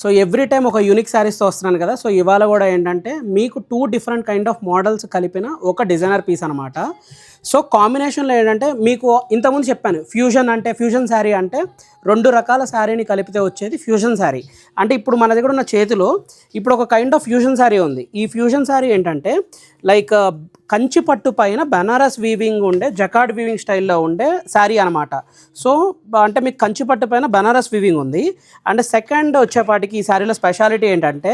So every time ఒక unique శారీస్తో వస్తున్నాను కదా. సో ఇవాళ కూడా ఏంటంటే మీకు 2 డిఫరెంట్ కైండ్ ఆఫ్ మోడల్స్ కలిపిన ఒక డిజైనర్ పీస్ అనమాట. సో కాంబినేషన్లో ఏంటంటే మీకు ఇంతకుముందు చెప్పాను, ఫ్యూజన్ శారీ అంటే 2 రకాల శారీని కలిపితే వచ్చేది ఫ్యూజన్ శారీ. అంటే ఇప్పుడు మన దగ్గర ఉన్న చేతిలో ఇప్పుడు ఒక కైండ్ ఆఫ్ ఫ్యూజన్ శారీ ఉంది. ఈ ఫ్యూజన్ శారీ ఏంటంటే లైక్ కంచి పట్టు పైన బనారస్ వీవింగ్ ఉండే జకార్డ్ వీవింగ్ స్టైల్లో ఉండే శారీ అనమాట. సో అంటే మీకు కంచి పట్టు పైన బనారస్ వీవింగ్ ఉంది. అండ్ సెకండ్ వచ్చేపాటికి ఈ శారీలో స్పెషాలిటీ ఏంటంటే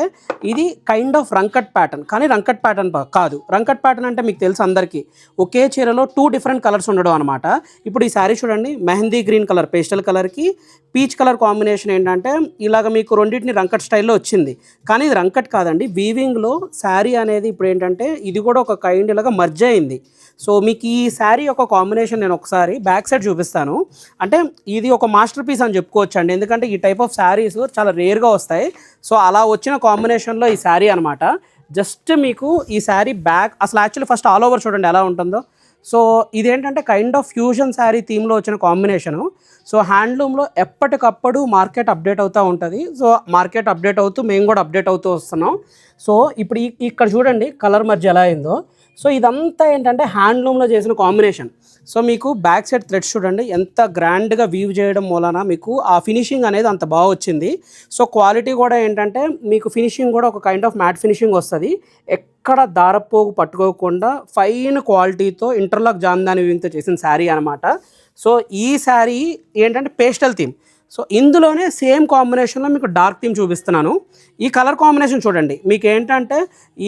ఇది కైండ్ ఆఫ్ రంకట్ ప్యాటర్న్, కానీ రంకట్ ప్యాటర్న్ కాదు. రంకట్ ప్యాటర్న్ అంటే మీకు తెలుసు అందరికీ, ఒకే చీరలో 2 డిఫరెంట్ కలర్స్ ఉండడం అనమాట. ఇప్పుడు ఈ శారీ చూడండి, మెహందీ గ్రీన్ కలర్ పేస్టల్ కలర్కి పీచ్ కలర్ కాంబినేషన్ ఏంటంటే ఇలాగ మీకు రెండింటిని రంకట్ స్టైల్లో వచ్చింది. కానీ ఇది రంకట్ కాదండి, వీవింగ్లో శారీ అనేది ఇప్పుడు ఏంటంటే ఇది కూడా ఒక కైండ్ ఇలాగా మర్జ్ అయింది. సో మీకు ఈ శారీ యొక్క కాంబినేషన్ నేను ఒకసారి బ్యాక్ సైడ్ చూపిస్తాను. అంటే ఇది ఒక మాస్టర్ పీస్ అని చెప్పుకోవచ్చు అండి, ఎందుకంటే ఈ టైప్ ఆఫ్ శారీస్ చాలా రేర్గా వస్తాయి. సో అలా వచ్చిన కాంబినేషన్లో ఈ శారీ అనమాట. జస్ట్ మీకు ఈ శారీ బ్యాక్ అసలు యాక్చువల్లీ ఫస్ట్ ఆల్ ఓవర్ చూడండి ఎలా ఉంటుందో. సో ఇదేంటంటే కైండ్ ఆఫ్ ఫ్యూజన్ శారీ థీమ్లో వచ్చిన కాంబినేషను. సో హ్యాండ్లూమ్లో ఎప్పటికప్పుడు మార్కెట్ అప్డేట్ అవుతూ ఉంటుంది. సో మార్కెట్ అప్డేట్ అవుతూ మేము కూడా అప్డేట్ అవుతూ వస్తున్నాం. సో ఇప్పుడు ఇక్కడ చూడండి కలర్ మధ్య ఎలా అయిందో. సో ఇదంతా ఏంటంటే హ్యాండ్లూమ్లో చేసిన కాంబినేషన్. సో మీకు బ్యాక్ సైడ్ థ్రెడ్స్ చూడండి ఎంత గ్రాండ్గా వీవ్ చేయడం మూలన మీకు ఆ ఫినిషింగ్ అనేది అంత బాగా వచ్చింది. సో క్వాలిటీ కూడా ఏంటంటే మీకు ఫినిషింగ్ కూడా ఒక కైండ్ ఆఫ్ మ్యాట్ ఫినిషింగ్ వస్తుంది. ఎక్కడ దారపోగు పట్టుకోకుండా ఫైన్ క్వాలిటీతో ఇంటర్లాక్ జామ్దాని వీవింగ్తో చేసిన శారీ అనమాట. సో ఈ శారీ ఏంటంటే పేస్టల్ థీమ్. సో ఇందులోనే సేమ్ కాంబినేషన్లో మీకు డార్క్ థీమ్ చూపిస్తున్నాను. ఈ కలర్ కాంబినేషన్ చూడండి, మీకు ఏంటంటే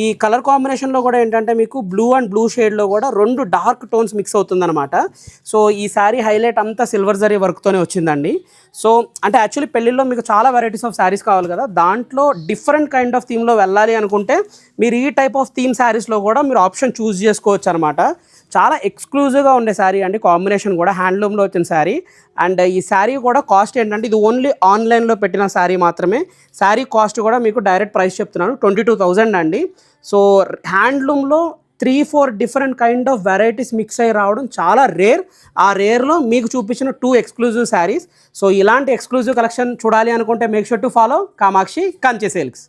ఈ కలర్ కాంబినేషన్లో కూడా ఏంటంటే మీకు బ్లూ అండ్ బ్లూ షేడ్లో కూడా 2 డార్క్ టోన్స్ మిక్స్ అవుతుందన్నమాట. సో ఈ శారీ హైలైట్ అంతా సిల్వర్ జరీ వర్క్తోనే వచ్చిందండి. సో అంటే యాక్చువల్లీ పెళ్ళిళ్ళలో మీకు చాలా వెరైటీస్ ఆఫ్ శారీస్ కావాలి కదా, దాంట్లో డిఫరెంట్ కైండ్ ఆఫ్ థీమ్లో వెళ్ళాలి అనుకుంటే మీరు ఈ టైప్ ఆఫ్ థీమ్ శారీస్లో కూడా మీరు ఆప్షన్ చూస్ చేసుకోవచ్చు అనమాట. చాలా ఎక్స్క్లూజివ్గా ఉండే శారీ అండి, కాంబినేషన్ కూడా హ్యాండ్లూమ్లో వచ్చిన శారీ. అండ్ ఈ శారీ కూడా కాస్ట్ ఏంటంటే ఇది ఓన్లీ ఆన్లైన్లో పెట్టిన శారీ మాత్రమే. శారీ కాస్ట్ కూడా మీకు డైరెక్ట్ ప్రైస్ చెప్తున్నాను 22,000 అండి. సో హ్యాండ్లూమ్లో 3-4 different kind of varieties mix అయ్యి రావడం చాలా రేర్. ఆ రేర్లో మీకు చూపించిన 2 ఎక్స్క్లూజివ్ శారీస్. సో ఇలాంటి ఎక్స్క్లూజివ్ కలెక్షన్ చూడాలి అనుకుంటే make sure to follow Kamakshi Kanchi silks.